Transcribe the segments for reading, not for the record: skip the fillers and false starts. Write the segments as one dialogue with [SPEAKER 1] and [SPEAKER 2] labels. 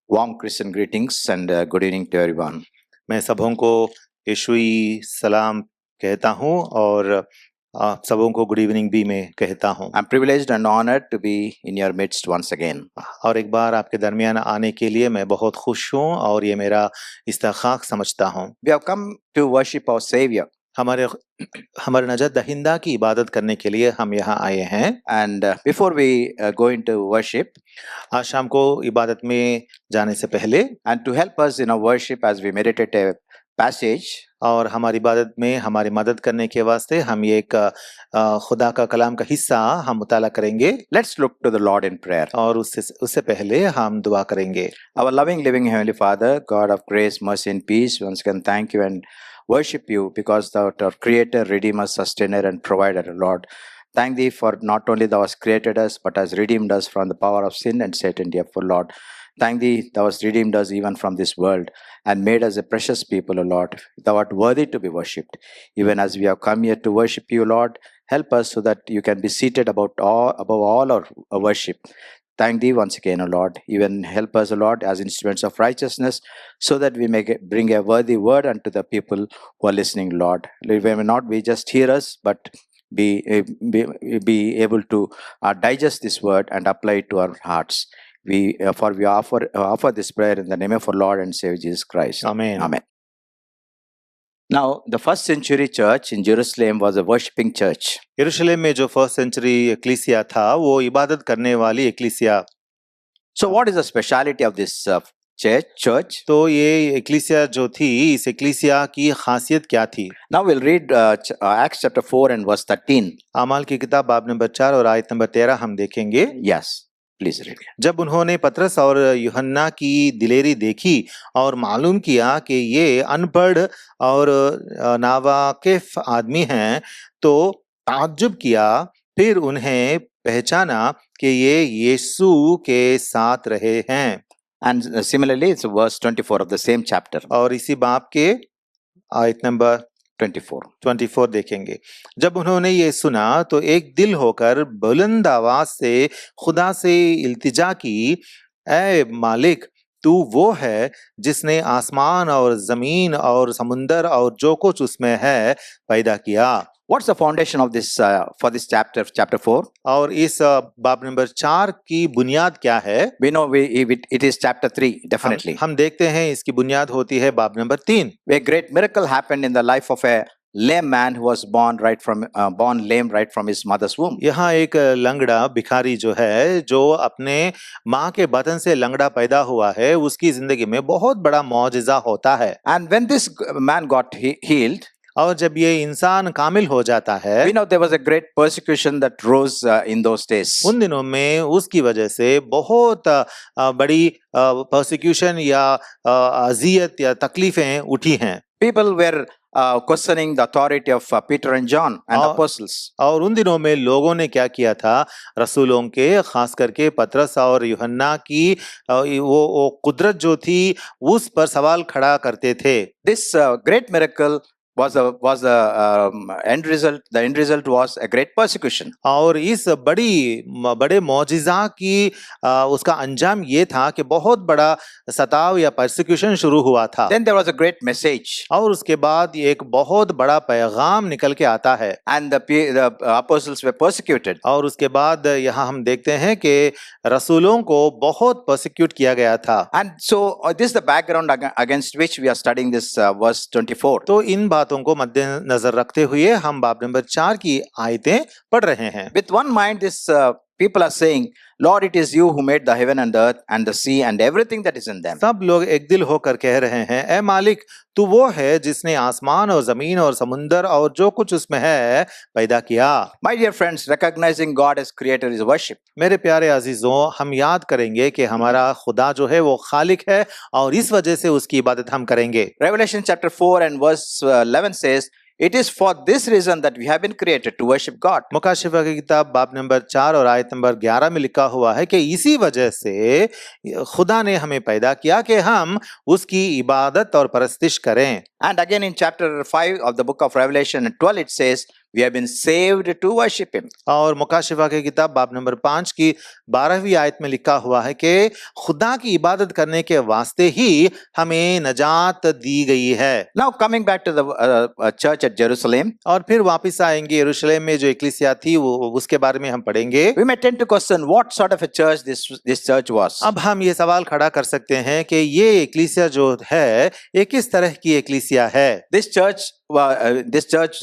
[SPEAKER 1] Warm Christian greetings and good evening to everyone.
[SPEAKER 2] मैं सबों को यीशुई सलाम कहता हूँ और आप सबों को गुड इवनिंग भी मैं कहता हूँ।
[SPEAKER 1] I'm privileged and honored to be in your midst once again.
[SPEAKER 2] और एक बार आपके दरमियान आने के लिए मैं बहुत खुश हूँ और ये मेरा इस्तेखाक समझता हूँ।
[SPEAKER 1] We have come to worship our Savior.
[SPEAKER 2] हमारे नजत दहिंदा की इबादत करने के लिए हम यहाँ आए हैं।
[SPEAKER 1] And before we go into worship,
[SPEAKER 2] आज शाम को इबादत में जाने से पहले
[SPEAKER 1] and to help us in our worship as we meditate a passage,
[SPEAKER 2] और हमारी इबादत में हमारी मदद करने के वास्ते हम ये एक खुदा का कलाम का हिस्सा हम मुताला करेंगे।
[SPEAKER 1] let's look to the Lord in prayer.
[SPEAKER 2] और उससे पहले हम दुआ करेंगे।
[SPEAKER 1] Our loving, living Heavenly Father, God of grace, mercy and peace, once again thank you and worship you because thou art our Creator, Redeemer, Sustainer and Provider, Lord. Thank thee for not only thou hast created us, but hast redeemed us from the power of sin and Satan, therefore, Lord. Thank thee, thou hast redeemed us even from this world and made us a precious people, O Lord. Thou art worthy to be worshipped. Even as we have come here to worship you, Lord, help us so that you can be seated above all our worship. Thank thee once again, O Lord. Even help us, O Lord, as instruments of righteousness, so that we may bring a worthy word unto the people who are listening, Lord. We may not be just hearers, but be able to digest this word and apply it to our hearts. We offer this prayer in the name of our Lord and Savior Jesus Christ.
[SPEAKER 2] Amen.
[SPEAKER 1] Amen. Now, the first century church in Jerusalem was a worshipping church.
[SPEAKER 2] यरूशलेम में जो first century एक्लीसिया था वो इबादत करने वाली एक्लीसिया।
[SPEAKER 1] So, what is the speciality of this church?
[SPEAKER 2] तो ये एक्लीसिया जो थी, इस एक्लीसिया की खासियत क्या थी?
[SPEAKER 1] Now we'll read Acts chapter 4 and verse 13.
[SPEAKER 2] आमाल की किताब बाब नंबर 4 और आयत नंबर 13 हम देखेंगे।
[SPEAKER 1] Yes, please read.
[SPEAKER 2] जब उन्होंने पतरस और यूहन्ना की दिलेरी देखी और मालूम किया कि ये अनपढ़ और नावाकिफ आदमी हैं, तो ताज्जुब किया। फिर उन्हें पहचाना कि ये यीशु के साथ रहे हैं।
[SPEAKER 1] And similarly, it's verse 24 of the same chapter.
[SPEAKER 2] और इसी बाब के आयत नंबर 24 देखेंगे। जब उन्होंने ये सुना तो एक दिल होकर बुलंद आवाज से खुदा से इल्तिजा की, ऐ मालिक, तू वो है जिसने आसमान और जमीन और समुंदर और जो कुछ उसमें है पैदा किया।
[SPEAKER 1] What's the foundation of this for this chapter 4?
[SPEAKER 2] और इस बाब नंबर 4 की बुनियाद क्या है?
[SPEAKER 1] We know it is chapter 3, definitely.
[SPEAKER 2] हम देखते हैं इसकी बुनियाद होती है बाब number 3।
[SPEAKER 1] A great miracle happened in the life of a lame man who was born lame right from his mother's womb.
[SPEAKER 2] यहाँ एक लंगड़ा भिखारी जो है, जो अपने माँ के बतन से लंगड़ा पैदा हुआ है, उसकी जिंदगी में बहुत बड़ा मौजिज़ा होता है।
[SPEAKER 1] And when this man got healed,
[SPEAKER 2] और जब ये इंसान कामिल हो जाता है,
[SPEAKER 1] we know there was a great persecution that rose in those days.
[SPEAKER 2] उन दिनों में उसकी वजह से बहुत बड़ी परसिक्यूशन या अजियत या तकलीफें उठी हैं।
[SPEAKER 1] People were questioning the authority of Peter and John and the apostles.
[SPEAKER 2] और उन दिनों में लोगों ने क्या किया था, रसूलों के, खास करके पतरस और यूहन्ना की वो कुदरत जो थी उस पर सवाल खड़ा करते थे।
[SPEAKER 1] This great miracle was the end result. The end result was a great persecution.
[SPEAKER 2] और इस बड़े मौजिज़ा की उसका अंजाम ये था कि बहुत बड़ा सताव या परसिक्यूशन शुरू हुआ था।
[SPEAKER 1] Then there was a great message.
[SPEAKER 2] और उसके बाद एक बहुत बड़ा पैगाम निकल के आता है।
[SPEAKER 1] And the apostles were persecuted.
[SPEAKER 2] और उसके बाद यहाँ हम देखते हैं कि रसूलों को बहुत परसिक्यूट किया गया था।
[SPEAKER 1] And so this is the background against which we are studying this verse 24.
[SPEAKER 2] तो इन बातों को मद्देनजर रखते हुए हम बाब नंबर 4 की आयतें पढ़ रहे हैं।
[SPEAKER 1] With one mind, this people are saying, Lord, it is you who made the heaven and the earth and the sea and everything that is in them.
[SPEAKER 2] सब लोग एक दिल होकर कह रहे हैं, ऐ मालिक, तू वो है जिसने आसमान और जमीन और समुंदर और जो कुछ उसमें है पैदा किया।
[SPEAKER 1] My dear friends, recognizing God as creator is worship.
[SPEAKER 2] मेरे प्यारे अजीजों, हम याद करेंगे कि हमारा खुदा जो है वो खालिक है और इस वजह से उसकी इबादत हम करेंगे।
[SPEAKER 1] Revelation chapter 4 and verse 11 says, it is for this reason that we have been created to worship God.
[SPEAKER 2] मुकाशिफा की किताब बाब नंबर 4 और आयत नंबर 11 में लिखा हुआ है कि इसी वजह से खुदा ने हमें पैदा किया कि हम उसकी इबादत और परस्तिश करें।
[SPEAKER 1] And again in chapter 5 of the book of Revelation 12 it says, We have been saved to worship Him.
[SPEAKER 2] और मुकाशिफा की किताब बाब नंबर 5 की 12वीं आयत में लिखा हुआ है कि खुदा की इबादत करने के वास्ते ही हमें नजात दी गई है।
[SPEAKER 1] Now, coming back to the church at Jerusalem,
[SPEAKER 2] और फिर वापस आएंगे यरूशलेम में जो इक्लीसिया थी वो उसके बारे में हम पढ़ेंगे।
[SPEAKER 1] we may tend to question what sort of a church this church was.
[SPEAKER 2] अब हम ये सवाल खड़ा कर सकते हैं कि ये इक्लीसिया जो है ये किस तरह की इक्लीसिया है।
[SPEAKER 1] This church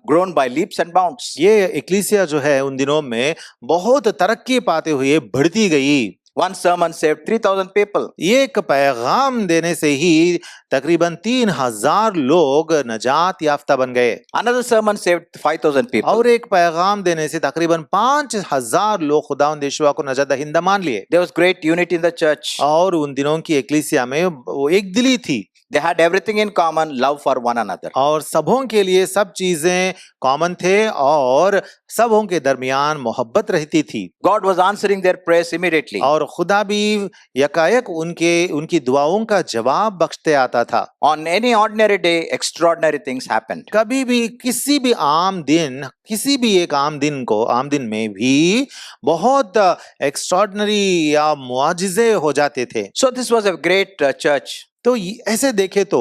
[SPEAKER 1] grown by leaps and bounds.
[SPEAKER 2] ये इक्लीसिया जो है उन दिनों में बहुत तरक्की पाते हुए बढ़ती गई।
[SPEAKER 1] One sermon saved 3,000 people.
[SPEAKER 2] एक पैगाम देने से ही तकरीबन 3,000 लोग नजात याफ्ता बन गए।
[SPEAKER 1] Another sermon saved 5,000 people.
[SPEAKER 2] और एक पैगाम देने से तकरीबन 5,000 लोग खुदावंद यीशुआ को नजात दहिंदा मान लिए।
[SPEAKER 1] There was great unity in the church.
[SPEAKER 2] और उन दिनों की इक्लीसिया में वो एक दिली थी।
[SPEAKER 1] They had everything in common, love for one another.
[SPEAKER 2] और सबों के लिए सब चीजें कॉमन थे और सबों के दरमियान मोहब्बत रहती थी।
[SPEAKER 1] God was answering their prayers immediately.
[SPEAKER 2] और खुदा भी यकायक उनकी दुआओं का जवाब बख्शते आता था।
[SPEAKER 1] On any ordinary day, extraordinary things happened.
[SPEAKER 2] कभी भी किसी भी एक आम दिन में भी बहुत एक्स्ट्राऑर्डिनरी या मुआजिजे हो जाते थे।
[SPEAKER 1] So this was a great church.
[SPEAKER 2] तो ऐसे देखे तो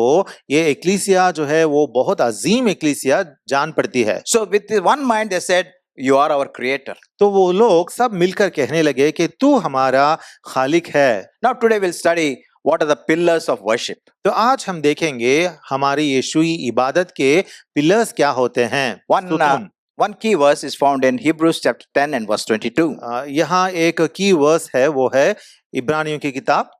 [SPEAKER 2] ये इक्लीसिया जो है वो बहुत अजीम इक्लीसिया जान पड़ती है।
[SPEAKER 1] So with one mind they said, "You are our creator."
[SPEAKER 2] तो वो लोग सब मिलकर कहने लगे कि तू हमारा खालिक है।
[SPEAKER 1] Now today we'll study what are the pillars of worship.
[SPEAKER 2] तो आज हम देखेंगे हमारी यीशुई इबादत के पिलर्स क्या होते हैं।
[SPEAKER 1] One key verse is found in Hebrews chapter 10 and verse 22.
[SPEAKER 2] यहाँ एक की वर्स है वो है इब्रानियों की किताब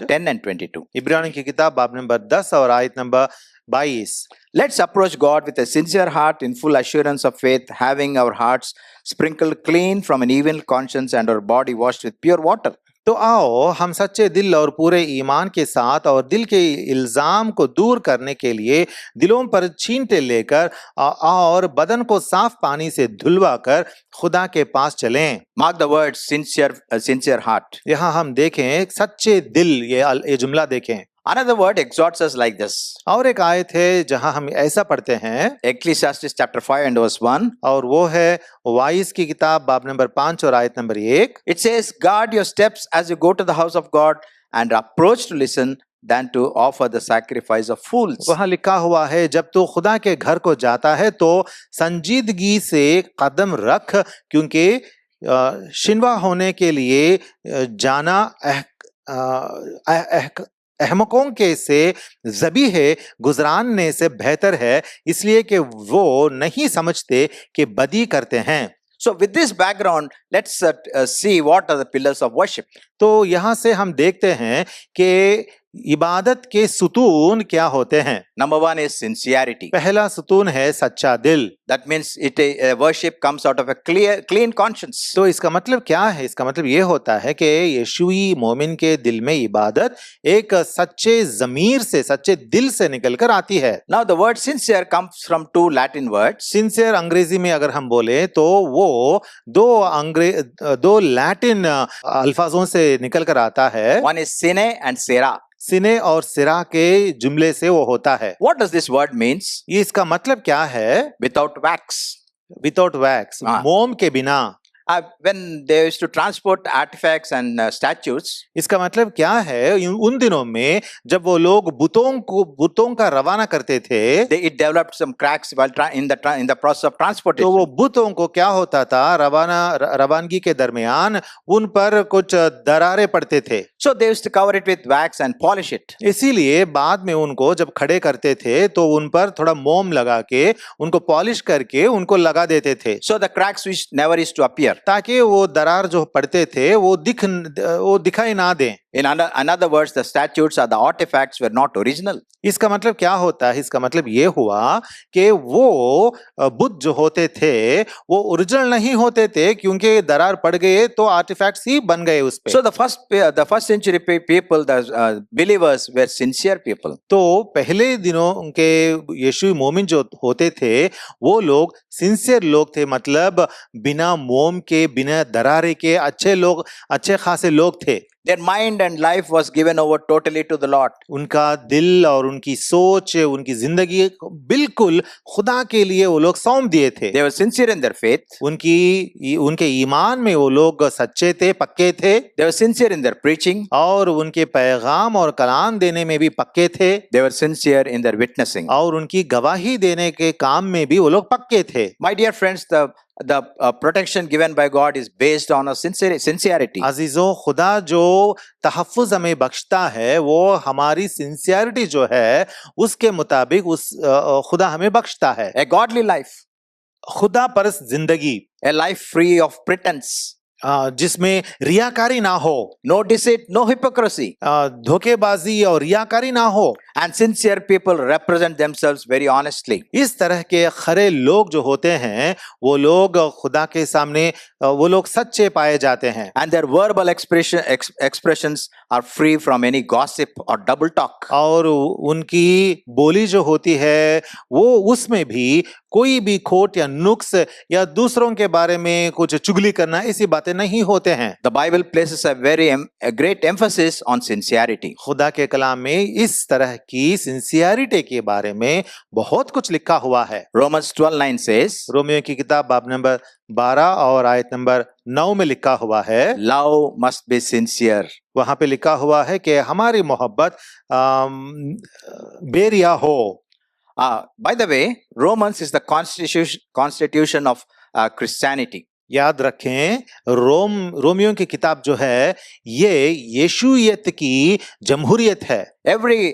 [SPEAKER 1] 10 and 22.
[SPEAKER 2] इब्रानियों की किताब बाब नंबर 10 और आयत number 22।
[SPEAKER 1] Let's approach God with a sincere heart in full assurance of faith, having our hearts sprinkled clean from an evil conscience and our body washed with pure water.
[SPEAKER 2] तो आओ हम सच्चे दिल और पूरे ईमान के साथ और दिल के इल्जाम को दूर करने के लिए दिलों पर छींटे लेकर और बदन को साफ पानी से धुलवा कर खुदा के पास चलें।
[SPEAKER 1] Mark the word sincere heart.
[SPEAKER 2] यहाँ हम देखें सच्चे दिल, ये जुमला देखें।
[SPEAKER 1] Another word exhorts us like this.
[SPEAKER 2] और एक आयत है जहां हम ऐसा पढ़ते हैं
[SPEAKER 1] Ecclesiastes chapter 5 and verse 1.
[SPEAKER 2] और वो है वाइस की किताब बाब नंबर 5 और आयत number 1।
[SPEAKER 1] It says, "Guard your steps as you go to the house of God and approach to listen than to offer the sacrifice of fools."
[SPEAKER 2] वहां लिखा हुआ है जब तू खुदा के घर को जाता है तो संजीदगी से कदम रख, क्योंकि शिनवा होने के लिए जाना अहमकों के से ज़बी है गुजरानने से बेहतर है, इसलिए कि वो नहीं समझते कि बदी करते हैं।
[SPEAKER 1] So with this background, let's see what are the pillars of worship.
[SPEAKER 2] तो यहाँ से हम देखते हैं कि इबादत के सुतून क्या होते हैं।
[SPEAKER 1] Number one is sincerity.
[SPEAKER 2] पहला सुतून है सच्चा दिल।
[SPEAKER 1] That means worship comes out of a clean conscience.
[SPEAKER 2] तो इसका मतलब क्या है? इसका मतलब ये होता है कि यीशुई मोमिन के दिल में इबादत एक सच्चे ज़मीर से, सच्चे दिल से निकलकर आती है।
[SPEAKER 1] Now the word sincere comes from two Latin words.
[SPEAKER 2] Sincere अंग्रेजी में अगर हम बोले तो वो दो लैटिन अल्फाजों से निकलकर आता है।
[SPEAKER 1] One is sine and sera.
[SPEAKER 2] सिने और सिरा के जुमले से वो होता है।
[SPEAKER 1] What does this word means?
[SPEAKER 2] ये इसका मतलब क्या है?
[SPEAKER 1] Without wax.
[SPEAKER 2] विदाउट वैक्स, मोम के बिना।
[SPEAKER 1] When they used to transport artifacts and statues,
[SPEAKER 2] इसका मतलब क्या है? उन दिनों में जब वो लोग बुतों का रवाना करते थे,
[SPEAKER 1] it developed some cracks while in the process of transportation.
[SPEAKER 2] तो वो बुतों को क्या होता था, रवानगी के दरमियान उन पर कुछ दरारें पड़ते थे।
[SPEAKER 1] So they used to cover it with wax and polish it.
[SPEAKER 2] इसीलिए बाद में उनको जब खड़े करते थे तो उन पर थोड़ा मोम लगा के उनको पॉलिश करके उनको लगा देते थे।
[SPEAKER 1] So the cracks which never used to appear.
[SPEAKER 2] ताकि वो दरार जो पड़ते थे वो दिखाई ना दें।
[SPEAKER 1] In another words, the statues or the artifacts were not original.
[SPEAKER 2] इसका मतलब क्या होता है? इसका मतलब ये हुआ कि वो बुत जो होते थे वो ओरिजिनल नहीं होते थे, क्योंकि दरार पड़ गए तो आर्टिफैक्ट्स ही बन गए उस पे।
[SPEAKER 1] So the first century people, the believers were sincere people.
[SPEAKER 2] तो पहले दिनों के यीशु मोमिन जो होते थे वो लोग सिंसियर लोग थे, मतलब बिना मोम के, बिना दरारे के अच्छे खासे लोग थे।
[SPEAKER 1] Their mind and life was given over totally to the Lord.
[SPEAKER 2] उनका दिल और उनकी सोच, उनकी जिंदगी बिल्कुल खुदा के लिए वो लोग सौंप दिए थे।
[SPEAKER 1] They were sincere in their faith.
[SPEAKER 2] उनके ईमान में वो लोग सच्चे थे, पक्के थे,
[SPEAKER 1] They were sincere in their preaching.
[SPEAKER 2] और उनके पैगाम और कलाम देने में भी पक्के थे,
[SPEAKER 1] They were sincere in their witnessing.
[SPEAKER 2] और उनकी गवाही देने के काम में भी वो लोग पक्के थे।
[SPEAKER 1] My dear friends, the protection given by God is based on a sincerity.
[SPEAKER 2] अजीजों, खुदा जो तहफ़्फ़ुज़ हमें बख्शता है वो हमारी सिंसियरिटी जो है उसके मुताबिक खुदा हमें बख्शता है।
[SPEAKER 1] A godly life,
[SPEAKER 2] खुदा परस जिंदगी,
[SPEAKER 1] a life free of pretense,
[SPEAKER 2] जिसमें रियाकारी ना हो,
[SPEAKER 1] no deceit, no hypocrisy,
[SPEAKER 2] धोखेबाजी और रियाकारी ना हो,
[SPEAKER 1] and sincere people represent themselves very honestly.
[SPEAKER 2] इस तरह के खरे लोग जो होते हैं वो लोग खुदा के सामने वो लोग सच्चे पाए जाते हैं।
[SPEAKER 1] And their verbal expressions are free from any gossip or double talk.
[SPEAKER 2] और उनकी बोली जो होती है वो उसमें भी कोई भी खोट या नुक्स या दूसरों के बारे में कुछ चुगली करना ऐसी बातें नहीं होते हैं।
[SPEAKER 1] The Bible places a great emphasis on sincerity.
[SPEAKER 2] खुदा के कलाम में इस तरह की सिंसियरिटी के बारे में बहुत कुछ लिखा हुआ है।
[SPEAKER 1] Romans 12:9 says,
[SPEAKER 2] रोमियो की किताब बाब नंबर 12 और आयत नंबर 9 में लिखा हुआ है,
[SPEAKER 1] love must be sincere.
[SPEAKER 2] वहां पे लिखा हुआ है कि हमारी मोहब्बत बेरिया हो।
[SPEAKER 1] By the way, Romans is the constitution of Christianity.
[SPEAKER 2] याद रखें, रोमियो की किताब जो है ये यीशुयत की जमहूरियत है।
[SPEAKER 1] Every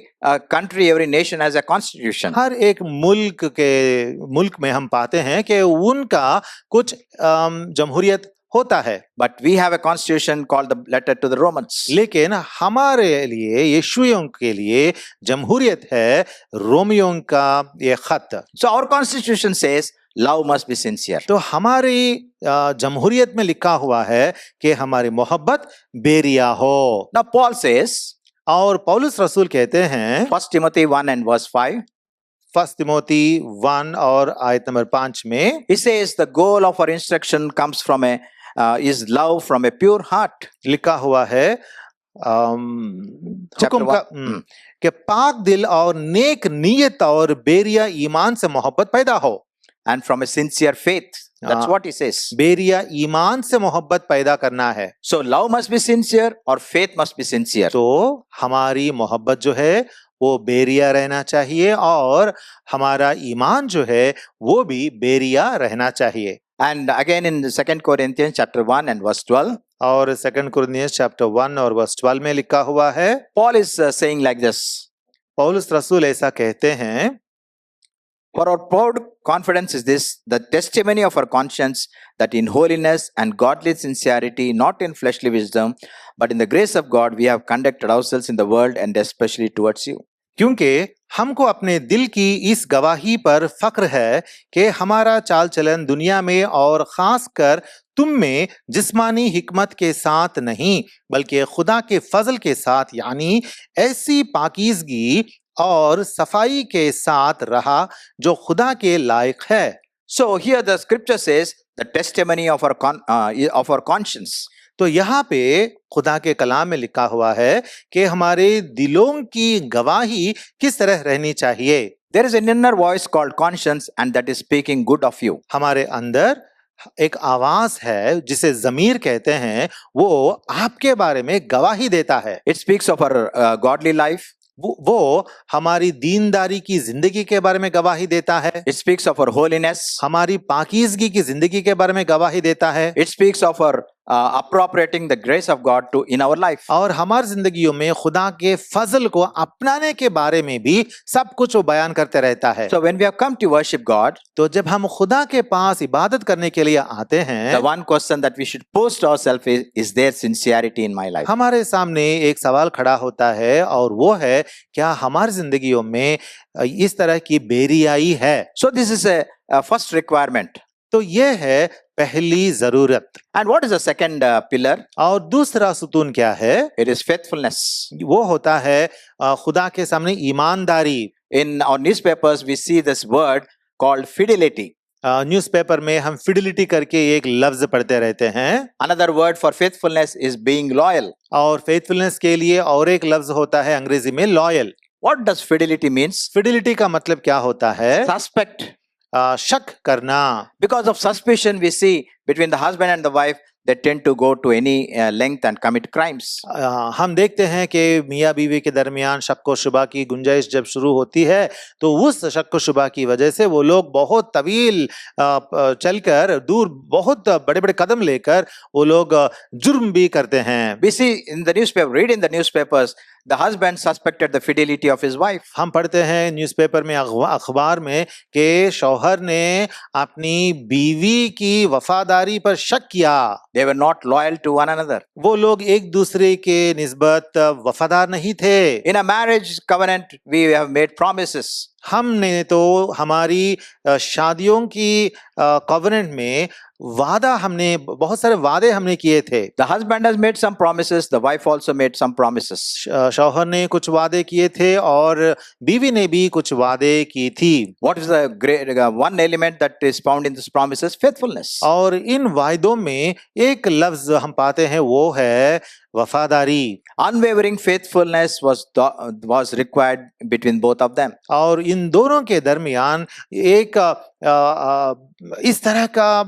[SPEAKER 1] country, every nation has a constitution.
[SPEAKER 2] हर एक मुल्क में हम पाते हैं कि उनका कुछ जमहूरियत होता है।
[SPEAKER 1] But we have a constitution called the letter to the Romans.
[SPEAKER 2] लेकिन हमारे लिए, यीशुइयों के लिए जमहूरियत है रोमियों का ये खत।
[SPEAKER 1] So our constitution says love must be sincere.
[SPEAKER 2] तो हमारी जमहूरियत में लिखा हुआ है कि हमारी मोहब्बत बेरिया हो।
[SPEAKER 1] Now Paul says,
[SPEAKER 2] और पौलुस रसूल कहते हैं
[SPEAKER 1] 1 Timothy 1 and verse 5,
[SPEAKER 2] 1 तिमोथी 1 और आयत नंबर 5 में,
[SPEAKER 1] he says the goal of our instruction comes from is love from a pure heart.
[SPEAKER 2] लिखा हुआ है हुक्म का कि पाक दिल और नेक नीयत और बेरिया ईमान से मोहब्बत पैदा हो।
[SPEAKER 1] And from a sincere faith. That's what he says.
[SPEAKER 2] बेरिया ईमान से मोहब्बत पैदा करना है।
[SPEAKER 1] So love must be sincere or faith must be sincere.
[SPEAKER 2] तो हमारी मोहब्बत जो है वो बेरिया रहना चाहिए और हमारा ईमान जो है वो भी बेरिया रहना चाहिए।
[SPEAKER 1] And again in 2 Corinthians chapter 1 and verse 12,
[SPEAKER 2] और 2 कुरिन्थियंस चैप्टर 1 और वर्स 12 में लिखा हुआ है,
[SPEAKER 1] Paul is saying like this,
[SPEAKER 2] पौलुस रसूल ऐसा कहते हैं,
[SPEAKER 1] for our proud confidence is this, the testimony of our conscience, that in holiness and godly sincerity, not in fleshly wisdom, but in the grace of God, we have conducted ourselves in the world and especially towards you.
[SPEAKER 2] क्योंकि हमको अपने दिल की इस गवाही पर फक्र है कि हमारा चाल चलन दुनिया में और खास कर तुम में जिस्मानी हिकमत के साथ नहीं बल्कि खुदा के फजल के साथ, यानी ऐसी पाकीज़गी और सफाई के साथ रहा जो खुदा के लायक है।
[SPEAKER 1] So here the scripture says the testimony of our conscience.
[SPEAKER 2] तो यहाँ पे खुदा के कलाम में लिखा हुआ है कि हमारे दिलों की गवाही किस तरह रहनी चाहिए।
[SPEAKER 1] There is an inner voice called conscience and that is speaking good of you.
[SPEAKER 2] हमारे अंदर एक आवाज है जिसे ज़मीर कहते हैं, वो आपके बारे में गवाही देता है।
[SPEAKER 1] It speaks of our godly life.
[SPEAKER 2] वो हमारी दीनदारी की जिंदगी के बारे में गवाही देता है।
[SPEAKER 1] It speaks of our holiness.
[SPEAKER 2] हमारी पाकीज़गी की जिंदगी के बारे में गवाही देता है।
[SPEAKER 1] It speaks of our appropriating the grace of God to in our life.
[SPEAKER 2] और हमारी जिंदगियों में खुदा के फजल को अपनाने के बारे में भी सब कुछ वो बयान करते रहता है।
[SPEAKER 1] So when we have come to worship God,
[SPEAKER 2] तो जब हम खुदा के पास इबादत करने के लिए आते हैं,
[SPEAKER 1] the one question that we should pose to ourselves is there sincerity in my life?
[SPEAKER 2] हमारे सामने एक सवाल खड़ा होता है और वो है, क्या हमारी जिंदगियों में इस तरह की बेरियाई है?
[SPEAKER 1] So this is a first requirement.
[SPEAKER 2] तो ये है पहली जरूरत।
[SPEAKER 1] And what is the second pillar?
[SPEAKER 2] और दूसरा सुतून क्या है?
[SPEAKER 1] It is faithfulness.
[SPEAKER 2] वो होता है खुदा के सामने ईमानदारी।
[SPEAKER 1] In our newspapers we see this word called fidelity.
[SPEAKER 2] Newspaper में हम फिडिलिटी करके एक लफ्ज पढ़ते रहते हैं
[SPEAKER 1] Another word for faithfulness is being loyal.
[SPEAKER 2] और फेथफुलनेस के लिए और एक लफ्ज होता है अंग्रेजी में loyal.
[SPEAKER 1] What does fidelity means?
[SPEAKER 2] Fidelity का मतलब क्या होता है?
[SPEAKER 1] Suspect.
[SPEAKER 2] शक करना।
[SPEAKER 1] Because of suspicion, we see between the husband and the wife, they tend to go to any length and commit crimes.
[SPEAKER 2] हम देखते हैं कि मियाँ बीवी के दरमियान शक व शुबा की गुंजाइश जब शुरू होती है तो उस शक व शुबा की वजह से वो लोग बहुत तवील चलकर दूर बहुत बड़े बड़े कदम लेकर वो लोग जुर्म भी करते हैं।
[SPEAKER 1] We see in the newspaper, read in the newspapers, the husband suspected the fidelity of his wife.
[SPEAKER 2] हम पढ़ते हैं न्यूज़पेपर में अखबार में कि शौहर ने अपनी बीवी की वफादारी पर शक किया।
[SPEAKER 1] They were not loyal to one another.
[SPEAKER 2] वो लोग एक दूसरे के निस्बत वफादार नहीं थे।
[SPEAKER 1] In a marriage covenant, we have made promises.
[SPEAKER 2] हमने तो हमारी शादियों की कॉवेनेंट में वादा हमने बहुत सारे वादे हमने किए थे।
[SPEAKER 1] The husband has made some promises, the wife also made some promises.
[SPEAKER 2] शौहर ने कुछ वादे किए थे और बीवी ने भी कुछ वादे की थी।
[SPEAKER 1] What is the great one element that is found in these promises? Faithfulness.
[SPEAKER 2] और इन वायदों में एक लफ्ज हम पाते हैं वो है वफादारी।
[SPEAKER 1] Unwavering faithfulness was required between both of them.
[SPEAKER 2] और इन दोनों के दरमियान एक इस तरह का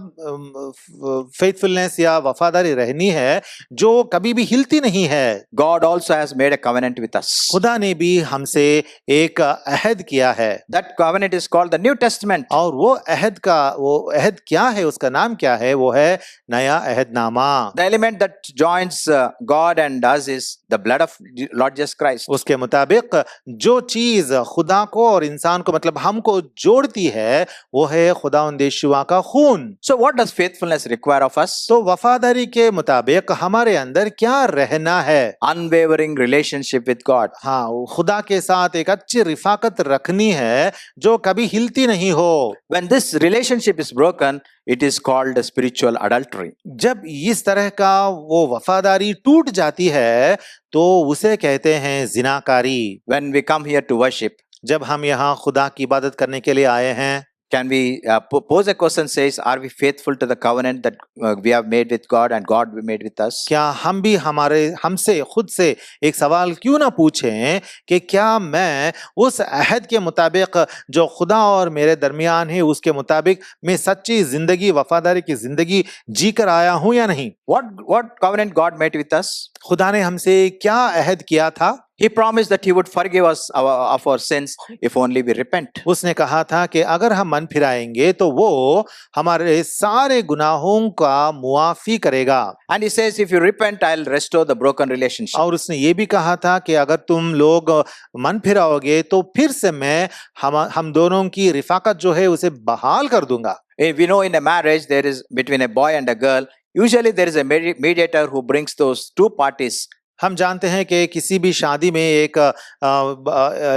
[SPEAKER 2] फेथफुलनेस या वफादारी रहनी है जो कभी भी हिलती नहीं है।
[SPEAKER 1] God also has made a covenant with us.
[SPEAKER 2] खुदा ने भी हमसे एक अहद किया है।
[SPEAKER 1] That covenant is called the New Testament.
[SPEAKER 2] और वो अहद क्या है, उसका नाम क्या है? वो है नया अहदनामा।
[SPEAKER 1] The element that joins God and us is the blood of Lord Jesus Christ.
[SPEAKER 2] उसके मुताबिक जो चीज खुदा को और इंसान को मतलब हमको जोड़ती है वो है खुदावंद यीशुआ का खून।
[SPEAKER 1] So what does faithfulness require of us?
[SPEAKER 2] तो वफादारी के मुताबिक हमारे अंदर क्या रहना है?
[SPEAKER 1] Unwavering relationship with God.
[SPEAKER 2] हाँ, खुदा के साथ एक अच्छी रिफाकत रखनी है जो कभी हिलती नहीं हो।
[SPEAKER 1] When this relationship is broken, it is called a spiritual adultery.
[SPEAKER 2] जब इस तरह का वो वफादारी टूट जाती है तो उसे कहते हैं जिनाकारी।
[SPEAKER 1] When we come here to worship,
[SPEAKER 2] जब हम यहाँ खुदा की इबादत करने के लिए आए हैं,
[SPEAKER 1] can we pose a question says, are we faithful to the covenant that we have made with God and God we made with us?
[SPEAKER 2] क्या हम भी हमसे खुद से एक सवाल क्यों ना पूछें कि क्या मैं उस अहद के मुताबिक जो खुदा और मेरे दरमियान है उसके मुताबिक मैं सच्ची जिंदगी वफादारी की जिंदगी जी कर आया हूं या नहीं?
[SPEAKER 1] What covenant God made with us?
[SPEAKER 2] खुदा ने हमसे क्या अहद किया था?
[SPEAKER 1] He promised that he would forgive us of our sins if only we repent.
[SPEAKER 2] उसने कहा था कि अगर हम मन फिराएंगे तो वो हमारे सारे गुनाहों का मुआफी करेगा।
[SPEAKER 1] And he says, if you repent, I'll restore the broken relationship.
[SPEAKER 2] और उसने ये भी कहा था कि अगर तुम लोग मन फिराओगे तो फिर से मैं हम दोनों की रिफाकत जो है उसे बहाल कर दूंगा।
[SPEAKER 1] We know in a marriage there is between a boy and a girl, usually there is a mediator who brings those two parties.
[SPEAKER 2] हम जानते हैं कि किसी भी शादी में एक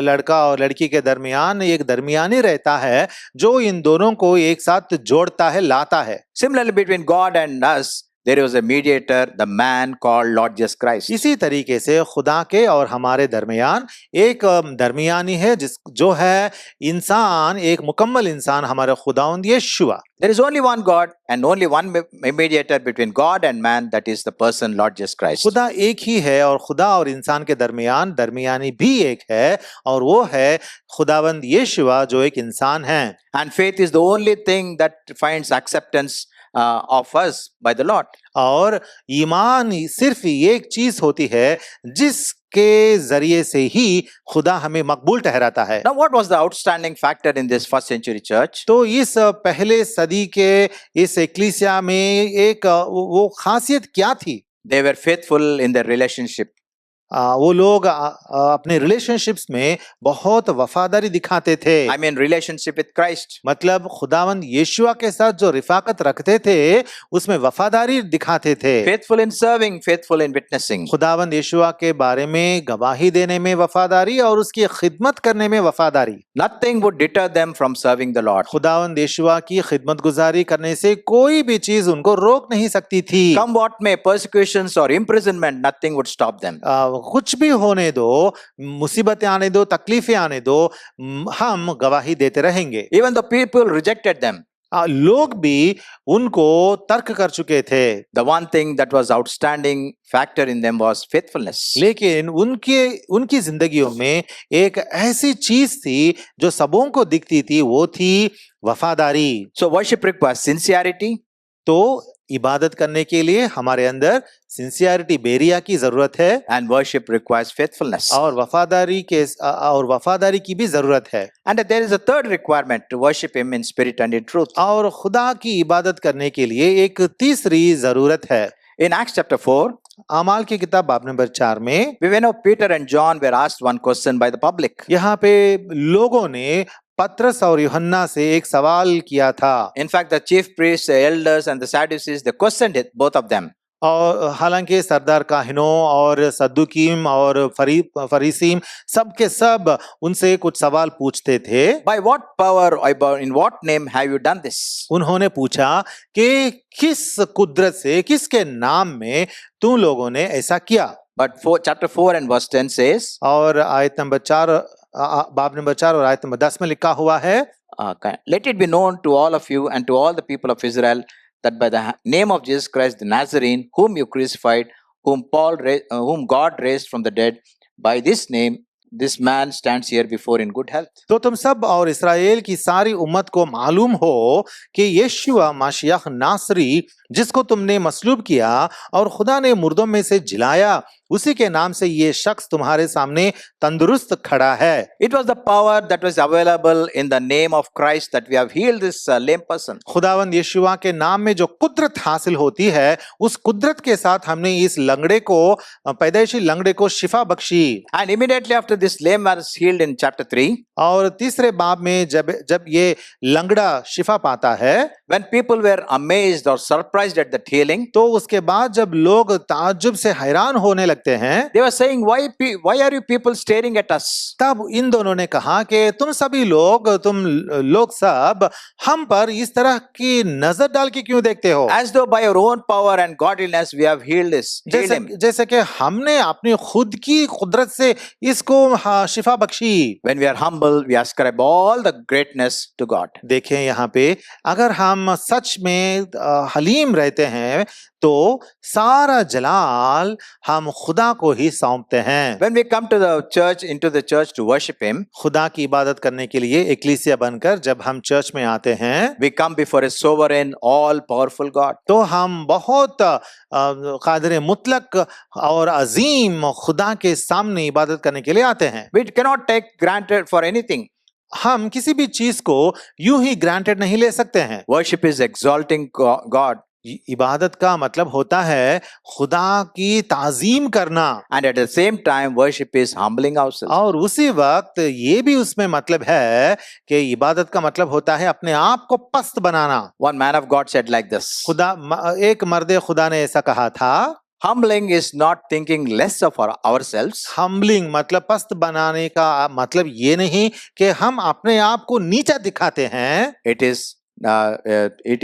[SPEAKER 2] लड़का और लड़की के दरमियान एक दरमियानी रहता है जो इन दोनों को एक साथ जोड़ता है, लाता है।
[SPEAKER 1] Similarly, between God and us, there was a mediator, the man called Lord Jesus Christ.
[SPEAKER 2] इसी तरीके से खुदा के और हमारे दरमियान एक दरमियानी है जो है इंसान, एक मुकम्मल इंसान, हमारे खुदावंद यीशुआ।
[SPEAKER 1] There is only one God and only one mediator between God and man, that is the person Lord Jesus Christ.
[SPEAKER 2] खुदा एक ही है और खुदा और इंसान के दरमियान दरमियानी भी एक है और वो है खुदावंद यीशुआ जो एक इंसान है।
[SPEAKER 1] And faith is the only thing that finds acceptance of us by the Lord.
[SPEAKER 2] और ईमान सिर्फ एक चीज होती है जिसके जरिए से ही खुदा हमें मकबूल ठहराता है।
[SPEAKER 1] Now, what was the outstanding factor in this first century church?
[SPEAKER 2] तो इस पहले सदी के इस एक्लीसिया में एक वो खासियत क्या थी?
[SPEAKER 1] They were faithful in their relationship.
[SPEAKER 2] वो लोग अपने रिलेशनशिप्स में बहुत वफादारी दिखाते थे।
[SPEAKER 1] I mean relationship with Christ.
[SPEAKER 2] मतलब खुदावंद यीशुआ के साथ जो रिफाकत रखते थे उसमें वफादारी दिखाते थे।
[SPEAKER 1] Faithful in serving, faithful in witnessing.
[SPEAKER 2] खुदावंद यीशुआ के बारे में गवाही देने में वफादारी और उसकी खिदमत करने में वफादारी।
[SPEAKER 1] Nothing would deter them from serving the Lord.
[SPEAKER 2] खुदावंद यीशुआ की खिदमत गुजारी करने से कोई भी चीज उनको रोक नहीं सकती थी।
[SPEAKER 1] Come what may, persecutions or imprisonment, nothing would stop them.
[SPEAKER 2] कुछ भी होने दो, मुसीबतें आने दो, तकलीफें आने दो, हम गवाही देते रहेंगे।
[SPEAKER 1] Even the people rejected them.
[SPEAKER 2] लोग भी उनको तर्क कर चुके थे,
[SPEAKER 1] The one thing that was outstanding factor in them was faithfulness.
[SPEAKER 2] लेकिन उनकी जिंदगियों में एक ऐसी चीज थी जो सबों को दिखती थी, वो थी वफादारी।
[SPEAKER 1] So worship requires sincerity,
[SPEAKER 2] तो इबादत करने के लिए हमारे अंदर सिंसियरिटी, बेरिया की जरूरत है,
[SPEAKER 1] and worship requires faithfulness.
[SPEAKER 2] और वफादारी की भी जरूरत है।
[SPEAKER 1] And there is a third requirement to worship Him in spirit and in truth.
[SPEAKER 2] और खुदा की इबादत करने के लिए एक तीसरी जरूरत है।
[SPEAKER 1] In Acts chapter 4,
[SPEAKER 2] आमाल की किताब बाब नंबर 4 में
[SPEAKER 1] we know Peter and John were asked one question by the public.
[SPEAKER 2] यहाँ पे लोगों ने पत्रस और यूहन्ना से एक सवाल किया था।
[SPEAKER 1] In fact, the chief priests, the elders, and the Sadducees, they questioned it, both of them.
[SPEAKER 2] और हालांकि सरदार काहिनों और सद्दुकीम और फरीसीम सब के सब उनसे कुछ सवाल पूछते थे।
[SPEAKER 1] By what power or in what name have you done this?
[SPEAKER 2] उन्होंने पूछा कि किस कुदरत से, किसके नाम में तुम लोगों ने ऐसा किया।
[SPEAKER 1] But chapter 4 and verse 10 says,
[SPEAKER 2] और आयत नंबर 4, बाब नंबर 4 और आयत नंबर 10 में लिखा हुआ है,
[SPEAKER 1] let it be known to all of you and to all the people of Israel that by the name of Jesus Christ the Nazarene, whom you crucified, whom God raised from the dead, by this name this man stands here before in good health.
[SPEAKER 2] तो तुम सब और इस्राएल की सारी उम्मत को मालूम हो कि यीशुआ मसीह नासरी, जिसको तुमने मसलूब किया और खुदा ने मुर्दों में से जिलाया, उसी के नाम से ये शख्स तुम्हारे सामने तंदुरुस्त खड़ा है।
[SPEAKER 1] It was the power that was available in the name of Christ that we have healed this lame person.
[SPEAKER 2] खुदावंद यीशुआ के नाम में जो कुदरत हासिल होती है, उस कुदरत के साथ हमने इस लंगड़े को, पैदाइशी लंगड़े को शिफा Bakshi.
[SPEAKER 1] And immediately after this lame man was healed in chapter 3,
[SPEAKER 2] और तीसरे बाब में जब ये लंगड़ा शिफा पाता है,
[SPEAKER 1] when people were amazed or surprised at that healing,
[SPEAKER 2] तो उसके बाद जब लोग ताज्जुब से हैरान होने लगते हैं,
[SPEAKER 1] they were saying, why are you people staring at us?
[SPEAKER 2] तब इन दोनों ने कहा कि तुम लोग सब हम पर इस तरह की नजर डाल के क्यों देखते हो?
[SPEAKER 1] As though by our own power and godliness we have healed him.
[SPEAKER 2] जैसे कि हमने अपनी खुद की कुदरत से इसको शिफा Bakshi.
[SPEAKER 1] When we are humble, we ascribe all the greatness to God.
[SPEAKER 2] देखें यहाँ पे, अगर हम सच में हलीम रहते हैं तो सारा जलाल हम खुदा को ही सौंपते हैं।
[SPEAKER 1] When we come to the church, into the church to worship Him,
[SPEAKER 2] खुदा की इबादत करने के लिए एक्लीसिया बनकर जब हम चर्च में आते हैं,
[SPEAKER 1] we come before a sovereign, all-powerful God.
[SPEAKER 2] तो हम बहुत कादिर मुतलक और अजीम खुदा के सामने इबादत करने के लिए आते हैं।
[SPEAKER 1] We cannot take granted for anything.
[SPEAKER 2] हम किसी भी चीज को यूं ही ग्रांटेड नहीं ले सकते हैं।
[SPEAKER 1] Worship is exalting God.
[SPEAKER 2] इबादत का मतलब होता है खुदा की ताजीम करना,
[SPEAKER 1] And at the same time, worship is humbling ourselves.
[SPEAKER 2] और उसी वक्त ये भी उसमें मतलब है कि इबादत का मतलब होता है अपने आप को पस्त बनाना।
[SPEAKER 1] One man of God said like this,
[SPEAKER 2] एक मर्दे खुदा ने ऐसा कहा था,
[SPEAKER 1] humbling is not thinking less of ourselves.
[SPEAKER 2] Humbling मतलब पस्त बनाने का मतलब ये नहीं कि हम अपने आप को नीचा दिखाते हैं।
[SPEAKER 1] It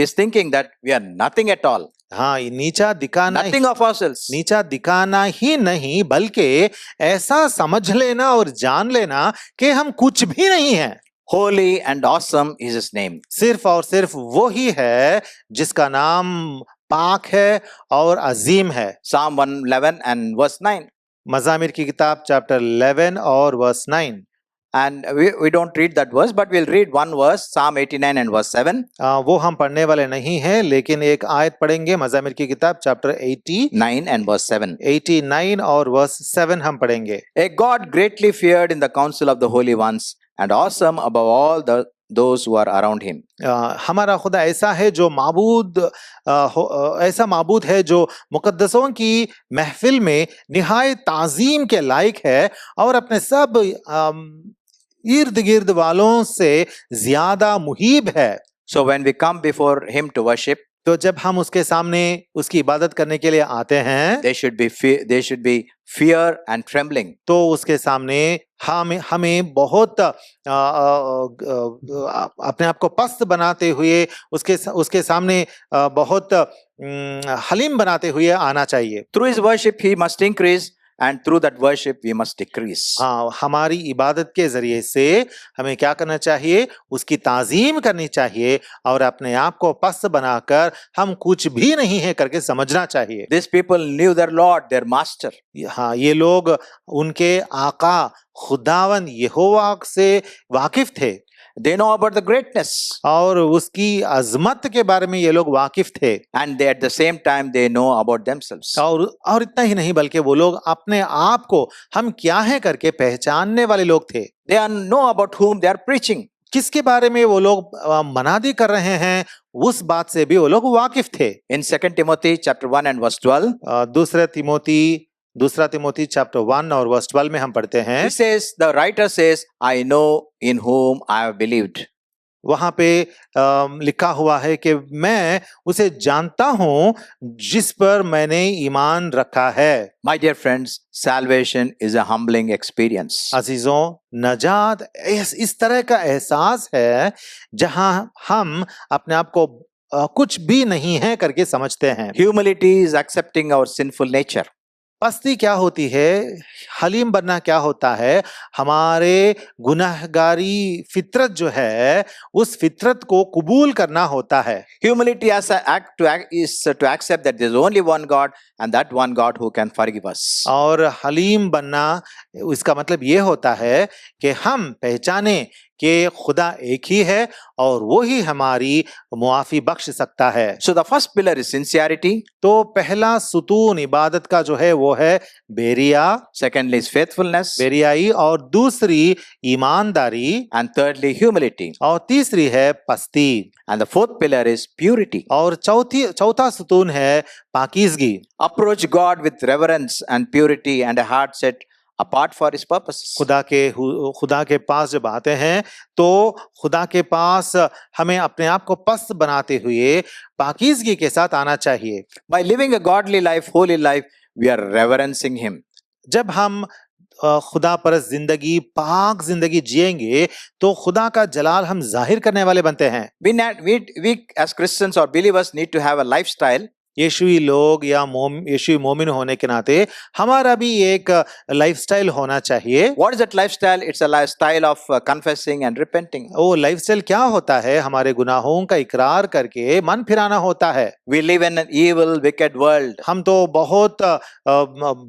[SPEAKER 1] is thinking that we are nothing at all.
[SPEAKER 2] हाँ, नीचा दिखाना,
[SPEAKER 1] Nothing of ourselves.
[SPEAKER 2] नीचा दिखाना ही नहीं, बल्कि ऐसा समझ लेना और जान लेना कि हम कुछ भी नहीं हैं।
[SPEAKER 1] Holy and awesome is His name.
[SPEAKER 2] सिर्फ और सिर्फ वो ही है जिसका नाम पाक है और अजीम है।
[SPEAKER 1] Psalm 111 and verse 9.
[SPEAKER 2] मज़ामिर की किताब चैप्टर 11 और verse 9।
[SPEAKER 1] And we don't read that verse, but we'll read one verse, Psalm 89 and verse 7.
[SPEAKER 2] वो हम पढ़ने वाले नहीं हैं, लेकिन एक आयत पढ़ेंगे मज़ामिर की किताब चैप्टर
[SPEAKER 1] 9 and verse 7.
[SPEAKER 2] 89 और वर्स 7 हम पढ़ेंगे।
[SPEAKER 1] A God greatly feared in the council of the holy ones and awesome above all those who are around him.
[SPEAKER 2] हमारा खुदा ऐसा है जो ऐसा माबूद है जो मुकद्दसों की महफिल में निहायत ताजीम के लायक है और अपने सब इर्द गिर्द वालों से ज्यादा मुहीब है।
[SPEAKER 1] So when we come before him to worship,
[SPEAKER 2] तो जब हम उसके सामने उसकी इबादत करने के लिए आते हैं,
[SPEAKER 1] there should be fear and trembling.
[SPEAKER 2] तो उसके सामने हमें बहुत अपने आप को पस्त बनाते हुए उसके सामने बहुत हलीम बनाते हुए आना चाहिए।
[SPEAKER 1] Through his worship he must increase and through that worship we must decrease.
[SPEAKER 2] हाँ, हमारी इबादत के जरिए से हमें क्या करना चाहिए? उसकी ताजीम करनी चाहिए और अपने आप को पस्त बनाकर हम कुछ भी नहीं है करके समझना चाहिए।
[SPEAKER 1] These people knew their Lord, their master.
[SPEAKER 2] हाँ, ये लोग उनके आका खुदावन यहोवा से वाकिफ थे
[SPEAKER 1] They know about the greatness,
[SPEAKER 2] और उसकी अजमत के बारे में ये लोग वाकिफ थे
[SPEAKER 1] and they at the same time they know about themselves.
[SPEAKER 2] और इतना ही नहीं बल्कि वो लोग अपने आप को हम क्या है करके पहचानने वाले लोग थे।
[SPEAKER 1] They know about whom they are preaching.
[SPEAKER 2] किसके बारे में वो लोग मनादी कर रहे हैं उस बात से भी वो लोग वाकिफ थे।
[SPEAKER 1] In 2 Timothy chapter 1 and verse 12,
[SPEAKER 2] दूसरा तिमोथी चैप्टर 1 और वर्स 12 में हम पढ़ते हैं,
[SPEAKER 1] he says, the writer says, I know in whom I have believed.
[SPEAKER 2] वहां पे लिखा हुआ है कि मैं उसे जानता हूं जिस पर मैंने ईमान रखा है।
[SPEAKER 1] My dear friends, salvation is a humbling experience.
[SPEAKER 2] अजीजों, नजात इस तरह का एहसास है जहां हम अपने आप को कुछ भी नहीं है करके समझते हैं।
[SPEAKER 1] Humility is accepting our sinful nature.
[SPEAKER 2] पस्ती क्या होती है? हलीम बनना क्या होता है? हमारे गुनाहगारी फितरत जो है उस फितरत को कबूल करना होता है।
[SPEAKER 1] Humility as an act is to accept that there is only one God and that one God who can forgive us.
[SPEAKER 2] और हलीम बनना इसका मतलब ये होता है कि हम पहचाने कि खुदा एक ही है और वो ही हमारी मुआफी बख्श सकता है।
[SPEAKER 1] So the first pillar is sincerity.
[SPEAKER 2] तो पहला सुतून इबादत का जो है वो है बेरिया,
[SPEAKER 1] Secondly is faithfulness.
[SPEAKER 2] बेरियाई, और दूसरी ईमानदारी,
[SPEAKER 1] And thirdly humility.
[SPEAKER 2] और तीसरी है पस्ती,
[SPEAKER 1] And the fourth pillar is purity.
[SPEAKER 2] और चौथा सुतून है पाकीज़गी।
[SPEAKER 1] Approach God with reverence and purity and a heart set apart for his purposes.
[SPEAKER 2] खुदा के पास जब आते हैं तो खुदा के पास हमें अपने आप को पस्त बनाते हुए पाकीज़गी के साथ आना चाहिए।
[SPEAKER 1] By living a godly life, holy life, we are reverencing him.
[SPEAKER 2] जब हम खुदा परस्त जिंदगी, पाक जिंदगी जिएंगे तो खुदा का जलाल हम जाहिर करने वाले बनते हैं।
[SPEAKER 1] We as Christians or believers need to have a lifestyle
[SPEAKER 2] यीशुई लोग या यीशुई मोमिन होने के नाते हमारा भी एक लाइफस्टाइल होना चाहिए।
[SPEAKER 1] What is that lifestyle? It's a lifestyle of confessing and repenting.
[SPEAKER 2] वो लाइफस्टाइल क्या होता है? हमारे गुनाहों का इकरार करके मन फिराना होता है।
[SPEAKER 1] We live in an evil, wicked world.
[SPEAKER 2] हम तो बहुत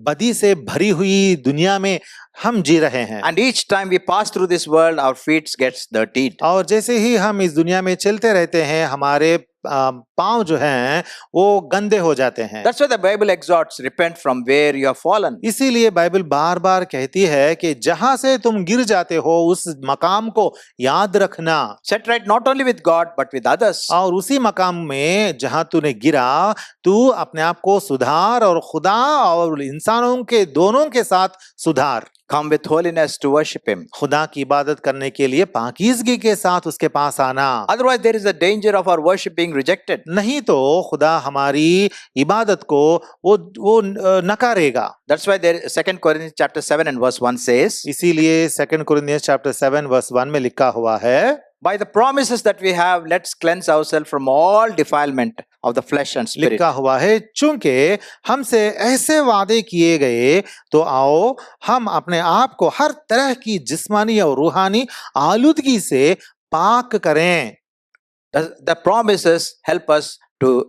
[SPEAKER 2] बदी से भरी हुई दुनिया में हम जी रहे हैं।
[SPEAKER 1] And each time we pass through this world, our feet gets dirtied.
[SPEAKER 2] और जैसे ही हम इस दुनिया में चलते रहते हैं हमारे पांव जो हैं वो गंदे हो जाते हैं।
[SPEAKER 1] That's why the Bible exhorts, repent from where you have fallen.
[SPEAKER 2] इसीलिए बाइबल बार बार कहती है कि जहां से तुम गिर जाते हो उस मकाम को याद रखना।
[SPEAKER 1] Set right not only with God but with others.
[SPEAKER 2] और उसी मकाम में जहां तूने गिरा तू अपने आप को सुधार और खुदा और इंसानों के दोनों के साथ सुधार।
[SPEAKER 1] Come with holiness to worship him.
[SPEAKER 2] खुदा की इबादत करने के लिए पाकीज़गी के साथ उसके पास आना।
[SPEAKER 1] Otherwise there is a danger of our worship being rejected.
[SPEAKER 2] नहीं तो खुदा हमारी इबादत को वो नकारेगा।
[SPEAKER 1] That's why there 2 Corinthians chapter 7 and verse 1 says,
[SPEAKER 2] इसीलिए 2 Corinthians chapter 7 verse 1 में लिखा हुआ है,
[SPEAKER 1] by the promises that we have, let's cleanse ourselves from all defilement of the flesh and spirit.
[SPEAKER 2] लिखा हुआ है चूंकि हमसे ऐसे वादे किए गए तो आओ हम अपने आप को हर तरह की जिस्मानी और रूहानी आलूदगी से पाक करें।
[SPEAKER 1] The promises help us to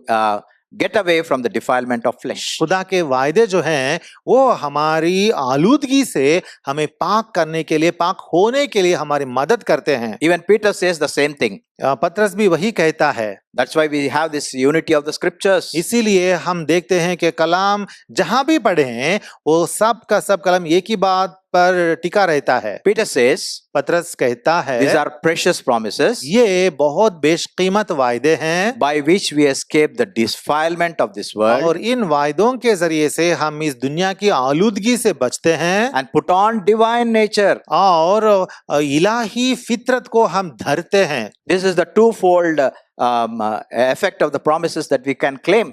[SPEAKER 1] get away from the defilement of flesh.
[SPEAKER 2] खुदा के वायदे जो हैं वो हमारी आलूदगी से हमें पाक करने के लिए, पाक होने के लिए हमारी मदद करते हैं।
[SPEAKER 1] Even Peter says the same thing.
[SPEAKER 2] पतरस भी वही कहता है।
[SPEAKER 1] That's why we have this unity of the scriptures.
[SPEAKER 2] इसीलिए हम देखते हैं कि कलाम जहां भी पढ़े हैं वो सब का सब कलाम एक ही बात पर टिका रहता है।
[SPEAKER 1] Peter says,
[SPEAKER 2] पतरस कहता है,
[SPEAKER 1] these are precious promises
[SPEAKER 2] ये बहुत बेशकीमत वायदे हैं
[SPEAKER 1] by which we escape the defilement of this world
[SPEAKER 2] और इन वायदों के जरिए से हम इस दुनिया की आलूदगी से बचते हैं
[SPEAKER 1] and put on divine nature.
[SPEAKER 2] और इलाही फितरत को हम धरते हैं।
[SPEAKER 1] This is the twofold effect of the promises that we can claim.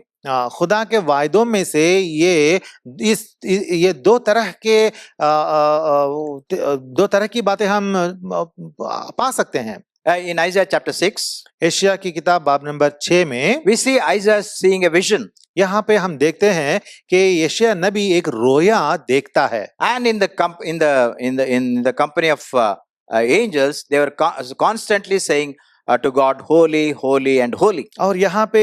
[SPEAKER 2] खुदा के वायदों में से ये दो तरह की बातें हम पा सकते हैं।
[SPEAKER 1] In Isaiah chapter 6,
[SPEAKER 2] एशिया की किताब बाब नंबर 6 में
[SPEAKER 1] we see Isaiah seeing a vision.
[SPEAKER 2] यहाँ पे हम देखते हैं कि यशायाह नबी एक रोया देखता है
[SPEAKER 1] And in the company of angels, they were constantly saying to God, "Holy, holy, and holy."
[SPEAKER 2] और यहाँ पे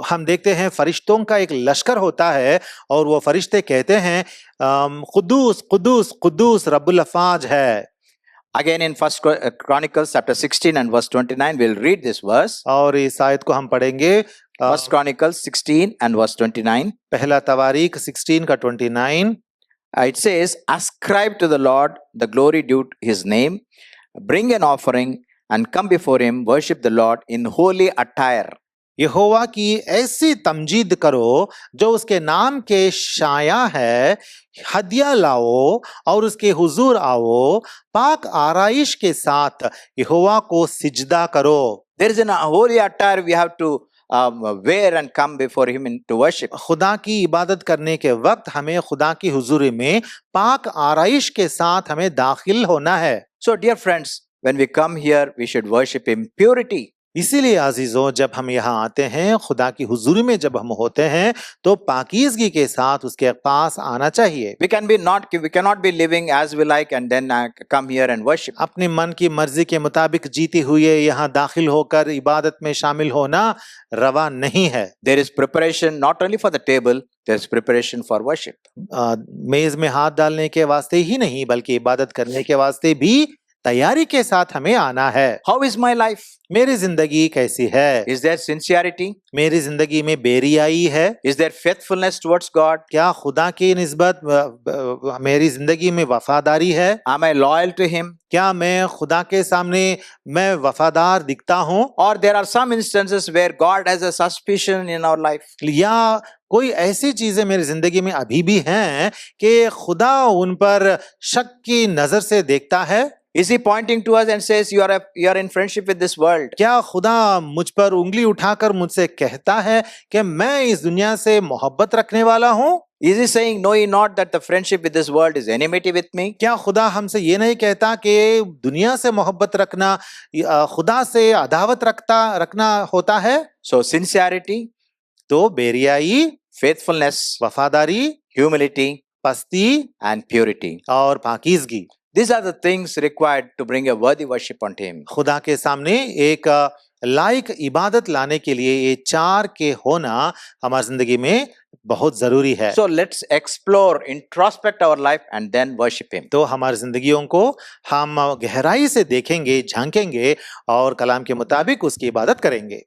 [SPEAKER 2] हम देखते हैं फरिश्तों का एक लश्कर होता है और वो फरिश्ते कहते हैं कुद्दूस कुद्दूस कुद्दूस रब्बुल अफ़ाज है।
[SPEAKER 1] Again, in First Chronicles chapter 16 and verse 29, we'll read this verse.
[SPEAKER 2] और इस आयत को हम पढ़ेंगे
[SPEAKER 1] First Chronicles 16 and verse 29.
[SPEAKER 2] पहला तवारीख 16 का 29।
[SPEAKER 1] It says, "Ascribe to the Lord the glory due to his name, bring an offering and come before him, worship the Lord in holy attire."
[SPEAKER 2] यहोवा की ऐसी तमजीद करो जो उसके नाम के शाया है, हदिया लाओ और उसके हुजूर आओ, पाक आराइश के साथ यहोवा को सिजदा करो।
[SPEAKER 1] There is a holy attire we have to wear and come before him to worship.
[SPEAKER 2] खुदा की इबादत करने के वक्त हमें खुदा की हुजूरी में पाक आराइश के साथ हमें दाखिल होना है।
[SPEAKER 1] So, dear friends, when we come here, we should worship him purity.
[SPEAKER 2] इसीलिए अजीजों, जब हम यहाँ आते हैं, खुदा की हुजूरी में जब हम होते हैं, तो पाकीज़गी के साथ उसके पास आना चाहिए।
[SPEAKER 1] We cannot be living as we like and then come here and worship.
[SPEAKER 2] अपने मन की मर्जी के मुताबिक जीते हुए यहाँ दाखिल होकर इबादत में शामिल होना रवा नहीं है।
[SPEAKER 1] There is preparation not only for the table, there is preparation for worship.
[SPEAKER 2] मेज में हाथ डालने के वास्ते ही नहीं, बल्कि इबादत करने के वास्ते भी तैयारी के साथ हमें आना है।
[SPEAKER 1] How is my life?
[SPEAKER 2] मेरी जिंदगी कैसी है?
[SPEAKER 1] Is there sincerity?
[SPEAKER 2] मेरी जिंदगी में बेरियाई है?
[SPEAKER 1] Is there faithfulness towards God?
[SPEAKER 2] क्या खुदा की निस्बत मेरी जिंदगी में वफादारी है?
[SPEAKER 1] Am I loyal to him?
[SPEAKER 2] क्या मैं खुदा के सामने मैं वफादार दिखता हूँ?
[SPEAKER 1] Or there are some instances where God has a suspicion in our life.
[SPEAKER 2] या कोई ऐसी चीजें मेरी जिंदगी में अभी भी हैं कि खुदा उन पर शक की नजर से देखता है?
[SPEAKER 1] Is he pointing to us and says, you are in friendship with this world?
[SPEAKER 2] क्या खुदा मुझ पर उंगली उठाकर मुझसे कहता है कि मैं इस दुनिया से मोहब्बत रखने वाला हूँ?
[SPEAKER 1] Is he saying, know ye not that the friendship with this world is enmity with me?
[SPEAKER 2] क्या खुदा हमसे ये नहीं कहता कि दुनिया से मोहब्बत रखना खुदा से अदावत रखना होता है?
[SPEAKER 1] So sincerity,
[SPEAKER 2] तो बेरियाई,
[SPEAKER 1] faithfulness,
[SPEAKER 2] वफादारी,
[SPEAKER 1] humility,
[SPEAKER 2] पस्ती
[SPEAKER 1] and purity.
[SPEAKER 2] और पाकीज़गी,
[SPEAKER 1] These are the things required to bring a worthy worship unto him.
[SPEAKER 2] खुदा के सामने एक लायक इबादत लाने के लिए ये चार के होना हमारी जिंदगी में बहुत जरूरी है।
[SPEAKER 1] So let's explore, introspect our life and then worship him.
[SPEAKER 2] तो हमारी जिंदगियों को हम गहराई से देखेंगे, झांकेंगे और कलाम के मुताबिक उसकी इबादत करेंगे।